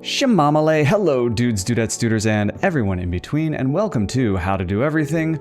Shamamale, hello dudes, dudettes, duders, and everyone in between, and welcome to How to Do Everything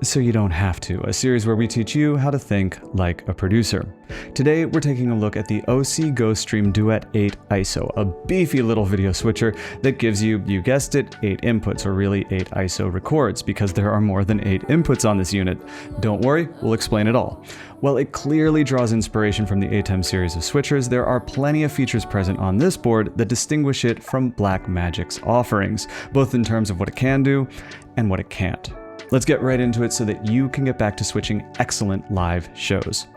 So You Don't Have to, a series where we teach you how to think like a producer. Today, we're taking a look at the Osee GoStream Duet 8 ISO, a beefy little video switcher that gives you guessed it, 8 inputs, or really 8 ISO records, because there are more than 8 inputs on this unit. Don't worry, we'll explain it all. While it clearly draws inspiration from the ATEM series of switchers, there are plenty of features present on this board that distinguish it from Blackmagic's offerings, both in terms of what it can do and what it can't. Let's get right into it so that you can get back to switching excellent live shows.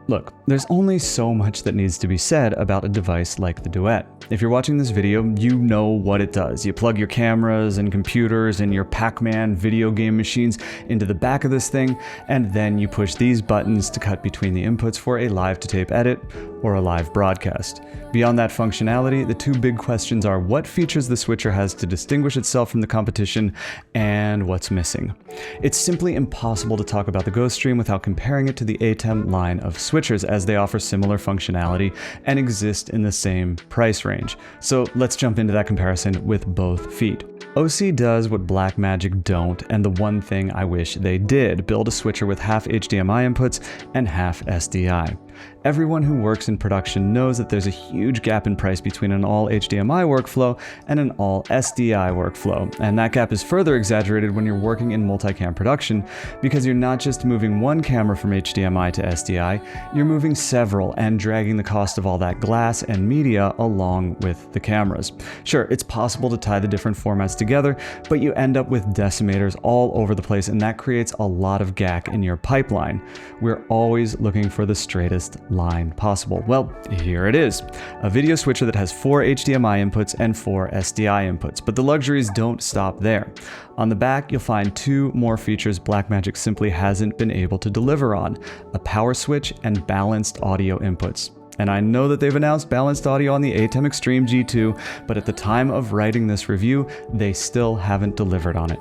Look, there's only so much that needs to be said about a device like the Duet. If you're watching this video, you know what it does. You plug your cameras and computers and your Pac-Man video game machines into the back of this thing, and then you push these buttons to cut between the inputs for a live-to-tape edit or a live broadcast. Beyond that functionality, the two big questions are what features the switcher has to distinguish itself from the competition and what's missing. It's simply impossible to talk about the GoStream without comparing it to the ATEM line of switchers, as they offer similar functionality and exist in the same price range. So let's jump into that comparison with both feet. Osee does what Blackmagic don't, and the one thing I wish they did: build a switcher with half HDMI inputs and half SDI. Everyone who works in production knows that there's a huge gap in price between an all HDMI workflow and an all SDI workflow, and that gap is further exaggerated when you're working in multicam production, because you're not just moving one camera from HDMI to SDI, you're moving several and dragging the cost of all that glass and media along with the cameras. Sure, it's possible to tie the different formats together, but you end up with decimators all over the place, and that creates a lot of gack in your pipeline. We're always looking for the straightest line possible. Well, here it is. A video switcher that has 4 HDMI inputs and 4 SDI inputs, but the luxuries don't stop there. On the back, you'll find 2 more features Blackmagic simply hasn't been able to deliver on: a power switch and balanced audio inputs. And I know that they've announced balanced audio on the ATEM Extreme G2, but at the time of writing this review, they still haven't delivered on it.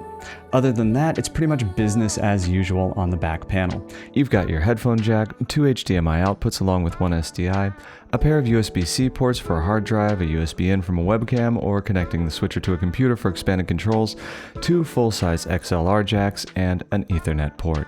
Other than that, it's pretty much business as usual on the back panel. You've got your headphone jack, 2 HDMI outputs along with 1 SDI, a pair of USB-C ports for a hard drive, a USB in from a webcam, or connecting the switcher to a computer for expanded controls, 2 full-size XLR jacks, and an Ethernet port.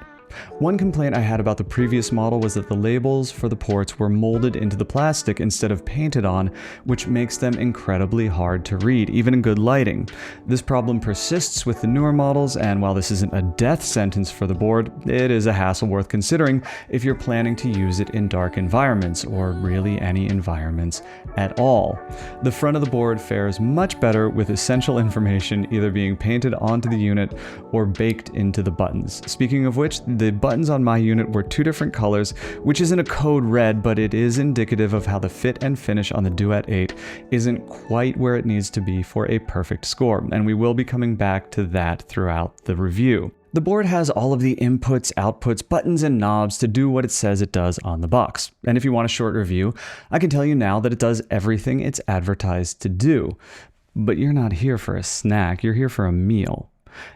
One complaint I had about the previous model was that the labels for the ports were molded into the plastic instead of painted on, which makes them incredibly hard to read, even in good lighting. This problem persists with the newer models, and while this isn't a death sentence for the board, it is a hassle worth considering if you're planning to use it in dark environments, or really any environments at all. The front of the board fares much better with essential information either being painted onto the unit or baked into the buttons. Speaking of which, the buttons on my unit were 2 different colors, which isn't a code red, but it is indicative of how the fit and finish on the Duet 8 isn't quite where it needs to be for a perfect score, and we will be coming back to that throughout the review. The board has all of the inputs, outputs, buttons, and knobs to do what it says it does on the box. And if you want a short review, I can tell you now that it does everything it's advertised to do. But you're not here for a snack, you're here for a meal.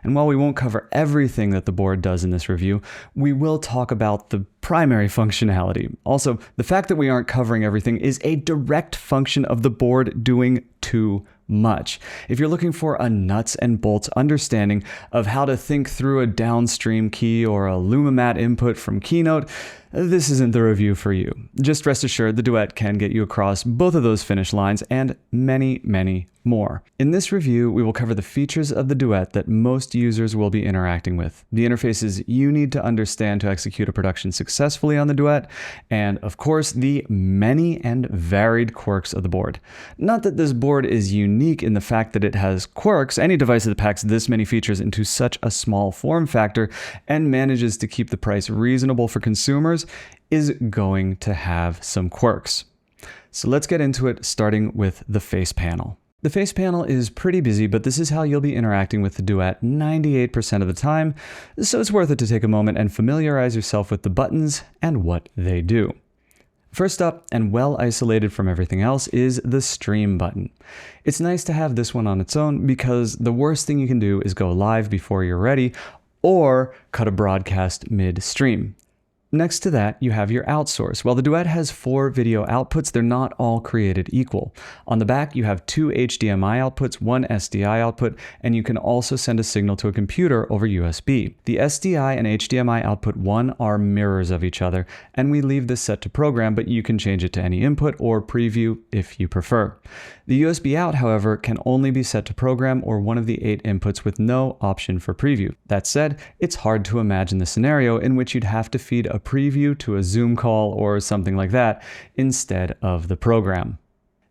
And while we won't cover everything that the board does in this review, we will talk about the primary functionality. Also, the fact that we aren't covering everything is a direct function of the board doing too much. If you're looking for a nuts and bolts understanding of how to think through a downstream key or a Lumimat input from Keynote, this isn't the review for you. Just rest assured the Duet can get you across both of those finish lines and many, many more. In this review, we will cover the features of the Duet that most users will be interacting with, the interfaces you need to understand to execute a production successfully on the Duet, and of course, the many and varied quirks of the board. Not that this board is unique in the fact that it has quirks. Any device that packs this many features into such a small form factor and manages to keep the price reasonable for consumers is going to have some quirks. So let's get into it, starting with the face panel. The face panel is pretty busy, but this is how you'll be interacting with the Duet 98% of the time, so it's worth it to take a moment and familiarize yourself with the buttons and what they do. First up, and well isolated from everything else, is the stream button. It's nice to have this one on its own, because the worst thing you can do is go live before you're ready, or cut a broadcast mid-stream. Next to that, you have your out source. While the Duet has 4 video outputs, they're not all created equal. On the back, you have 2 HDMI outputs, 1 SDI output, and you can also send a signal to a computer over USB. The SDI and HDMI output 1 are mirrors of each other, and we leave this set to program, but you can change it to any input or preview if you prefer. The USB out, however, can only be set to program or one of the 8 inputs with no option for preview. That said, it's hard to imagine the scenario in which you'd have to feed a preview to a Zoom call or something like that instead of the program.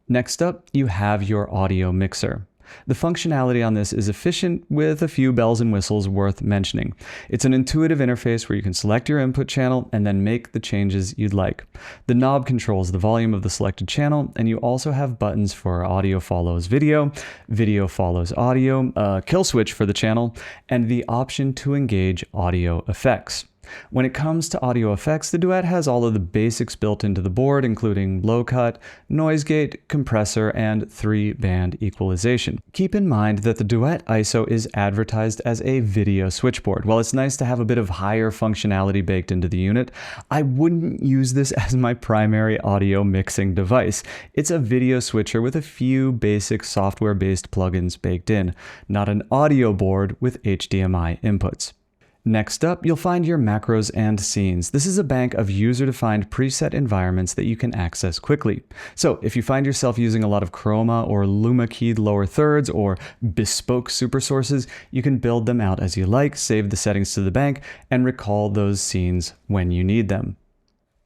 Next up, you have your audio mixer. The functionality on this is efficient with a few bells and whistles worth mentioning. It's an intuitive interface where you can select your input channel and then make the changes you'd like. The knob controls the volume of the selected channel, and you also have buttons for audio follows video, video follows audio, a kill switch for the channel, and the option to engage audio effects. When it comes to audio effects, the Duet has all of the basics built into the board, including low cut, noise gate, compressor, and 3-band equalization. Keep in mind that the Duet ISO is advertised as a video switchboard. While it's nice to have a bit of higher functionality baked into the unit, I wouldn't use this as my primary audio mixing device. It's a video switcher with a few basic software-based plugins baked in, not an audio board with HDMI inputs. Next up, you'll find your macros and scenes. This is a bank of user-defined preset environments that you can access quickly. So if you find yourself using a lot of chroma or luma keyed lower thirds or bespoke super sources, you can build them out as you like, save the settings to the bank, and recall those scenes when you need them.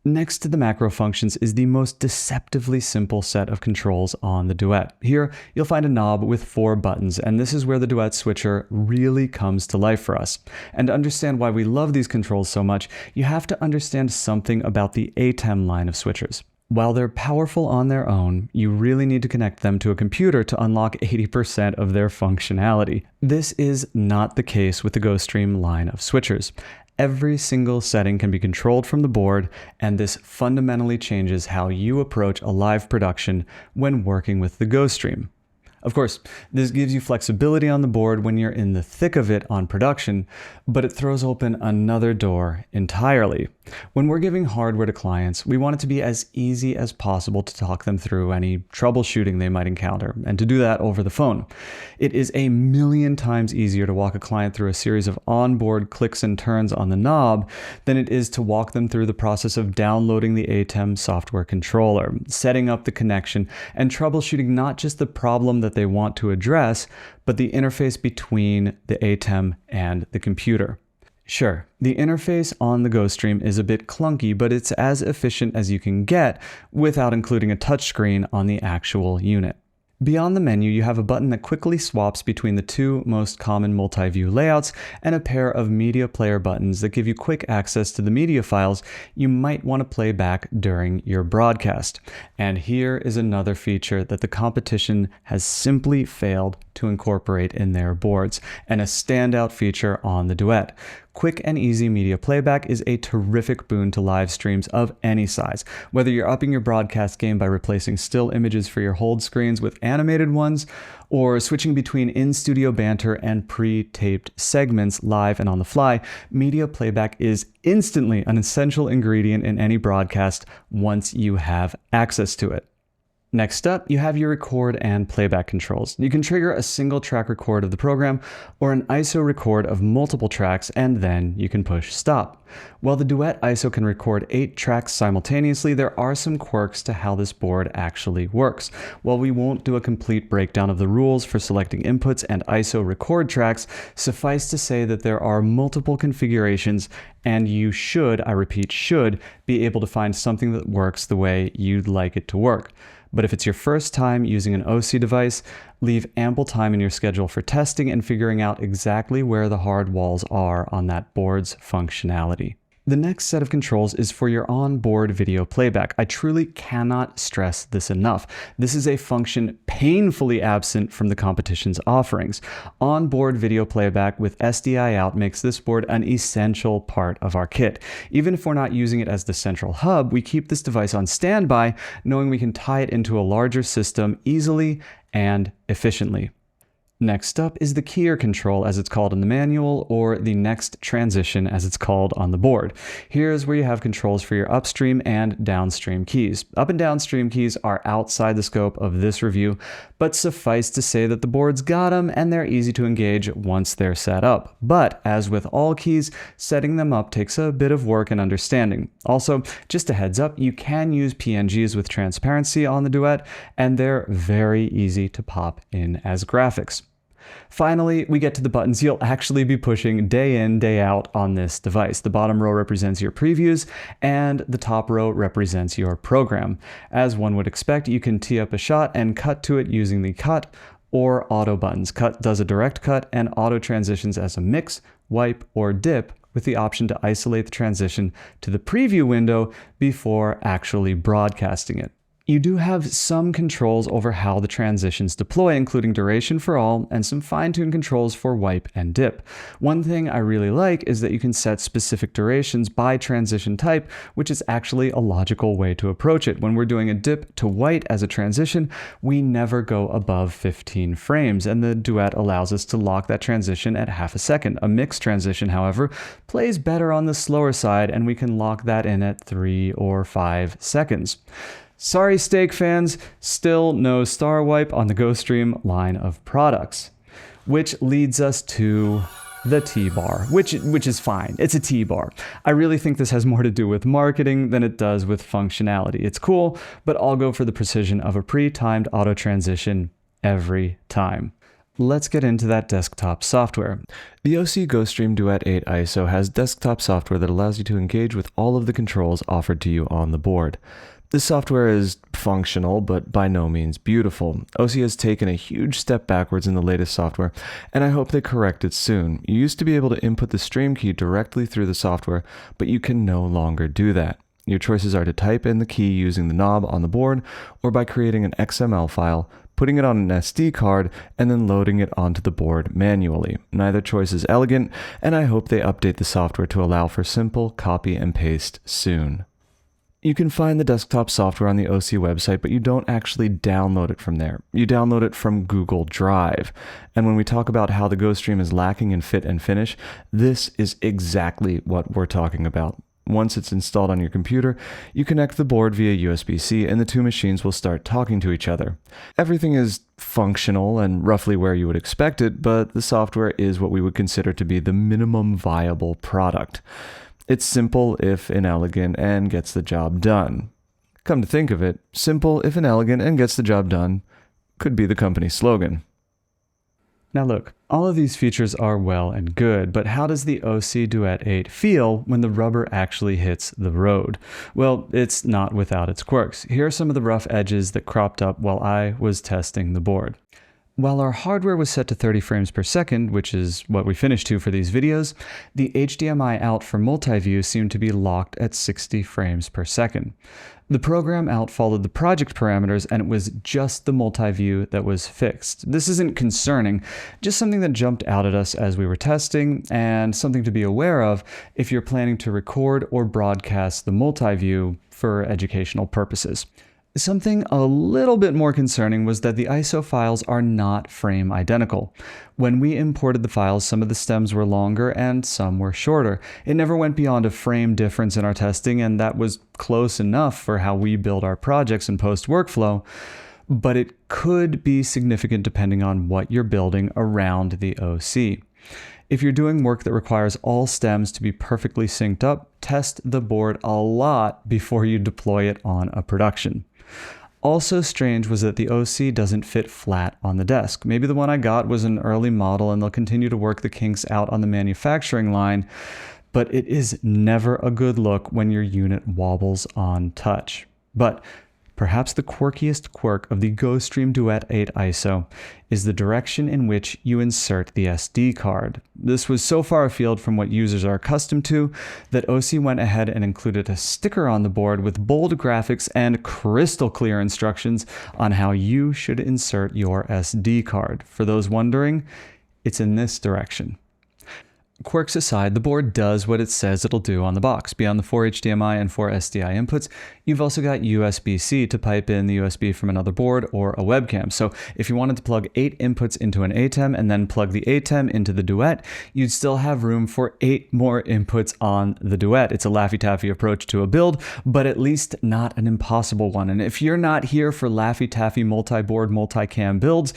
Next to the macro functions is the most deceptively simple set of controls on the Duet. Here, you'll find a knob with 4 buttons, and this is where the Duet switcher really comes to life for us. And to understand why we love these controls so much, you have to understand something about the ATEM line of switchers. While they're powerful on their own, you really need to connect them to a computer to unlock 80% of their functionality. This is not the case with the GoStream line of switchers. Every single setting can be controlled from the board, and this fundamentally changes how you approach a live production when working with the GoStream. Of course, this gives you flexibility on the board when you're in the thick of it on production, but it throws open another door entirely. When we're giving hardware to clients, we want it to be as easy as possible to talk them through any troubleshooting they might encounter, and to do that over the phone. It is a million times easier to walk a client through a series of onboard clicks and turns on the knob than it is to walk them through the process of downloading the ATEM software controller, setting up the connection, and troubleshooting not just the problem that they want to address, but the interface between the ATEM and the computer. Sure, the interface on the GoStream is a bit clunky, but it's as efficient as you can get without including a touchscreen on the actual unit. Beyond the menu, you have a button that quickly swaps between the 2 most common multi-view layouts and a pair of media player buttons that give you quick access to the media files you might want to play back during your broadcast. And here is another feature that the competition has simply failed to incorporate in their boards, and a standout feature on the Duet. Quick and easy media playback is a terrific boon to live streams of any size. Whether you're upping your broadcast game by replacing still images for your hold screens with animated ones, or switching between in-studio banter and pre-taped segments live and on the fly, media playback is instantly an essential ingredient in any broadcast once you have access to it. Next up, you have your record and playback controls. You can trigger a single track record of the program or an ISO record of multiple tracks, and then you can push stop. While the Duet ISO can record 8 tracks simultaneously, there are some quirks to how this board actually works. While we won't do a complete breakdown of the rules for selecting inputs and ISO record tracks, suffice to say that there are multiple configurations, and you should, I repeat, should be able to find something that works the way you'd like it to work. But if it's your first time using an Osee device, leave ample time in your schedule for testing and figuring out exactly where the hard walls are on that board's functionality. The next set of controls is for your onboard video playback. I truly cannot stress this enough. This is a function painfully absent from the competition's offerings. Onboard video playback with SDI out makes this board an essential part of our kit. Even if we're not using it as the central hub, we keep this device on standby, knowing we can tie it into a larger system easily and efficiently. Next up is the keyer control, as it's called in the manual, or the next transition as it's called on the board. Here's where you have controls for your upstream and downstream keys. Up and downstream keys are outside the scope of this review, but suffice to say that the board's got them and they're easy to engage once they're set up. But as with all keys, setting them up takes a bit of work and understanding. Also, just a heads up, you can use PNGs with transparency on the Duet, and they're very easy to pop in as graphics. Finally, we get to the buttons you'll actually be pushing day in, day out on this device. The bottom row represents your previews, and the top row represents your program. As one would expect, you can tee up a shot and cut to it using the cut or auto buttons. Cut does a direct cut, and auto transitions as a mix, wipe, or dip, with the option to isolate the transition to the preview window before actually broadcasting it. You do have some controls over how the transitions deploy, including duration for all and some fine-tuned controls for wipe and dip. One thing I really like is that you can set specific durations by transition type, which is actually a logical way to approach it. When we're doing a dip to white as a transition, we never go above 15 frames, and the Duet allows us to lock that transition at half a second. A mixed transition, however, plays better on the slower side, and we can lock that in at 3 or 5 seconds. Sorry, steak fans, still no star wipe on the GoStream line of products. Which leads us to the T-bar, which is fine. It's a T-bar. I really think this has more to do with marketing than it does with functionality. It's cool, but I'll go for the precision of a pre-timed auto transition every time. Let's get into that desktop software. The Osee GoStream Duet 8 ISO has desktop software that allows you to engage with all of the controls offered to you on the board. This software is functional, but by no means beautiful. Osee has taken a huge step backwards in the latest software, and I hope they correct it soon. You used to be able to input the stream key directly through the software, but you can no longer do that. Your choices are to type in the key using the knob on the board, or by creating an XML file, putting it on an SD card, and then loading it onto the board manually. Neither choice is elegant, and I hope they update the software to allow for simple copy and paste soon. You can find the desktop software on the Osee website, but you don't actually download it from there. You download it from Google Drive. And when we talk about how the GoStream is lacking in fit and finish, this is exactly what we're talking about. Once it's installed on your computer, you connect the board via USB-C and the two machines will start talking to each other. Everything is functional and roughly where you would expect it, but the software is what we would consider to be the minimum viable product. It's simple if inelegant and gets the job done. Come to think of it, simple if inelegant and gets the job done could be the company's slogan. Now look, all of these features are well and good, but how does the Osee Duet 8 feel when the rubber actually hits the road? Well, it's not without its quirks. Here are some of the rough edges that cropped up while I was testing the board. While our hardware was set to 30 frames per second, which is what we finished to for these videos, the HDMI out for multi-view seemed to be locked at 60 frames per second. The program out followed the project parameters, and it was just the multi-view that was fixed. This isn't concerning, just something that jumped out at us as we were testing, and something to be aware of if you're planning to record or broadcast the multi-view for educational purposes. Something a little bit more concerning was that the ISO files are not frame identical. When we imported the files, some of the stems were longer and some were shorter. It never went beyond a frame difference in our testing, and that was close enough for how we build our projects and post workflow, but it could be significant depending on what you're building around the Osee. If you're doing work that requires all stems to be perfectly synced up, test the board a lot before you deploy it on a production. Also strange was that the Osee doesn't fit flat on the desk. Maybe the one I got was an early model and they'll continue to work the kinks out on the manufacturing line, but it is never a good look when your unit wobbles on touch. But perhaps the quirkiest quirk of the GoStream Duet 8 ISO is the direction in which you insert the SD card. This was so far afield from what users are accustomed to that Osee went ahead and included a sticker on the board with bold graphics and crystal clear instructions on how you should insert your SD card. For those wondering, it's in this direction. Quirks aside, the board does what it says it'll do on the box. Beyond the 4 HDMI and 4 SDI inputs, you've also got USB-C to pipe in the USB from another board or a webcam. So if you wanted to plug 8 inputs into an ATEM and then plug the ATEM into the Duet, you'd still have room for 8 more inputs on the Duet. It's a Laffy Taffy approach to a build, but at least not an impossible one. And if you're not here for Laffy Taffy multi-board, multi-cam builds,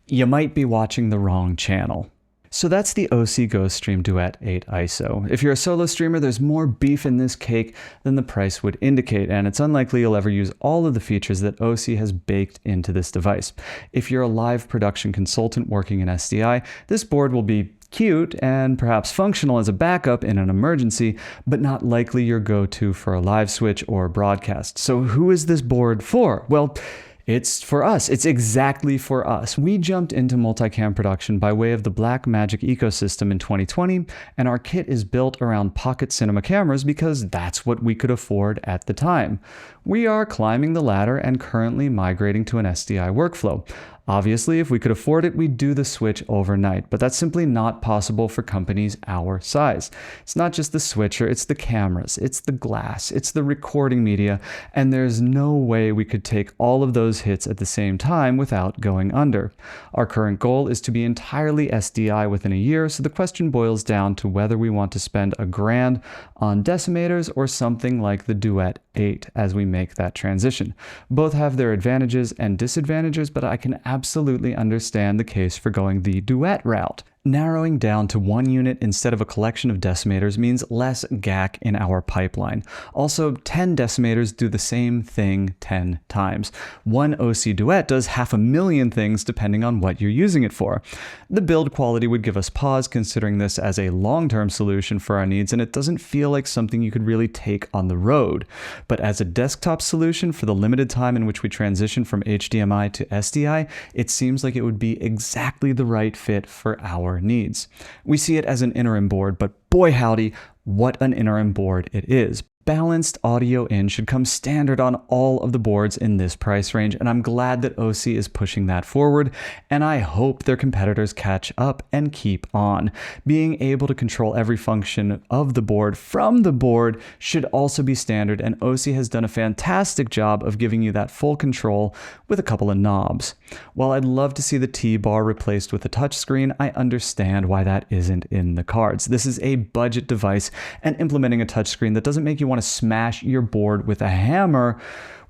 you might be watching the wrong channel. So that's the Osee GoStream Duet 8 ISO. If you're a solo streamer, there's more beef in this cake than the price would indicate, and it's unlikely you'll ever use all of the features that Osee has baked into this device. If you're a live production consultant working in SDI, this board will be cute and perhaps functional as a backup in an emergency, but not likely your go-to for a live switch or broadcast. So who is this board for? Well, it's for us. It's exactly for us. We jumped into multicam production by way of the Blackmagic ecosystem in 2020, and our kit is built around pocket cinema cameras because that's what we could afford at the time. We are climbing the ladder and currently migrating to an SDI workflow. Obviously, if we could afford it, we'd do the switch overnight, but that's simply not possible for companies our size. It's not just the switcher, it's the cameras, it's the glass, it's the recording media, and there's no way we could take all of those hits at the same time without going under. Our current goal is to be entirely SDI within a year, so the question boils down to whether we want to spend $1,000 on decimators or something like the Duet 8 as we make that transition. Both have their advantages and disadvantages, but I can absolutely understand the case for going the Duet route. Narrowing down to one unit instead of a collection of decimators means less GAC in our pipeline. Also, 10 decimators do the same thing 10 times. One Osee Duet does 500,000 things depending on what you're using it for. The build quality would give us pause considering this as a long-term solution for our needs, and it doesn't feel like something you could really take on the road. But as a desktop solution for the limited time in which we transition from HDMI to SDI, it seems like it would be exactly the right fit for our needs. We see it as an interim board, but boy howdy, what an interim board it is. Balanced audio in should come standard on all of the boards in this price range, and I'm glad that Osee is pushing that forward, and I hope their competitors catch up and keep on. Being able to control every function of the board from the board should also be standard, and Osee has done a fantastic job of giving you that full control with a couple of knobs. While I'd love to see the T-bar replaced with a touchscreen, I understand why that isn't in the cards. This is a budget device, and implementing a touchscreen that doesn't make you want to smash your board with a hammer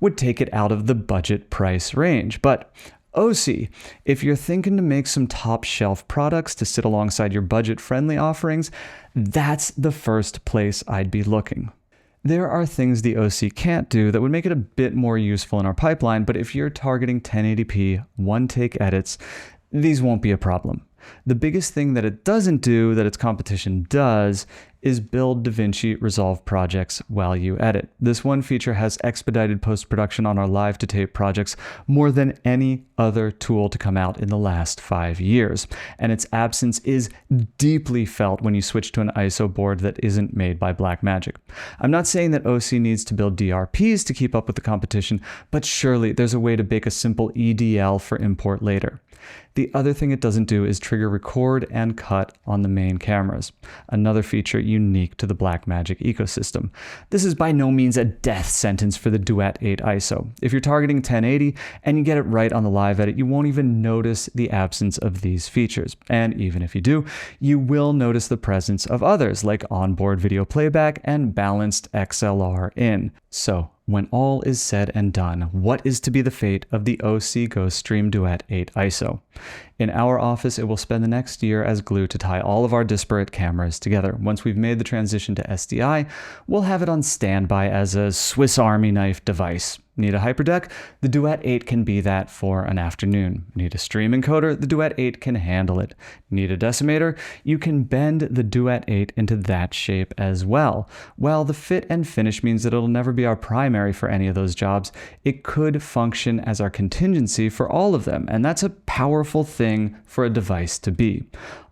would take it out of the budget price range. But Osee, if you're thinking to make some top shelf products to sit alongside your budget-friendly offerings, that's the first place I'd be looking. There are things the Osee can't do that would make it a bit more useful in our pipeline, but if you're targeting 1080p, one-take edits, these won't be a problem. The biggest thing that it doesn't do that its competition does is build DaVinci Resolve projects while you edit. This one feature has expedited post-production on our live-to-tape projects more than any other tool to come out in the last 5 years, and its absence is deeply felt when you switch to an ISO board that isn't made by Blackmagic. I'm not saying that Osee needs to build DRPs to keep up with the competition, but surely there's a way to bake a simple EDL for import later. The other thing it doesn't do is trigger record and cut on the main cameras, another feature unique to the Blackmagic ecosystem. This is by no means a death sentence for the Duet 8 ISO. If you're targeting 1080 and you get it right on the live edit, you won't even notice the absence of these features. And even if you do, you will notice the presence of others like onboard video playback and balanced XLR in. So, when all is said and done, what is to be the fate of the Osee GoStream Duet 8 ISO? In our office, it will spend the next year as glue to tie all of our disparate cameras together. Once we've made the transition to SDI, we'll have it on standby as a Swiss Army knife device. Need a hyperdeck? The Duet 8 can be that for an afternoon. Need a stream encoder? The Duet 8 can handle it. Need a decimator? You can bend the Duet 8 into that shape as well. While the fit and finish means that it'll never be our primary for any of those jobs, it could function as our contingency for all of them, and that's a powerful thing for a device to be.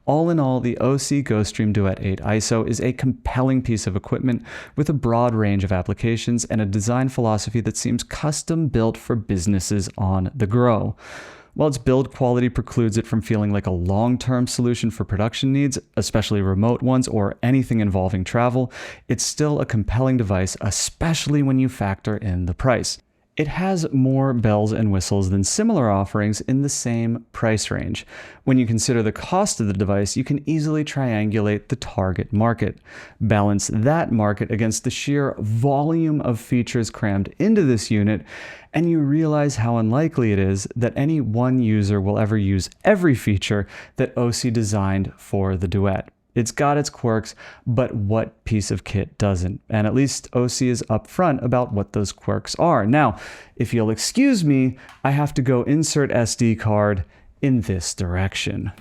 All in all, the Osee GoStream Duet 8 ISO is a compelling piece of equipment with a broad range of applications and a design philosophy that seems custom built for businesses on the go. While its build quality precludes it from feeling like a long-term solution for production needs, especially remote ones or anything involving travel, it's still a compelling device, especially when you factor in the price. It has more bells and whistles than similar offerings in the same price range. When you consider the cost of the device, you can easily triangulate the target market. Balance that market against the sheer volume of features crammed into this unit, and you realize how unlikely it is that any one user will ever use every feature that Osee designed for the Duet. It's got its quirks, but what piece of kit doesn't? And at least Osee is upfront about what those quirks are. Now, if you'll excuse me, I have to go insert SD card in this direction.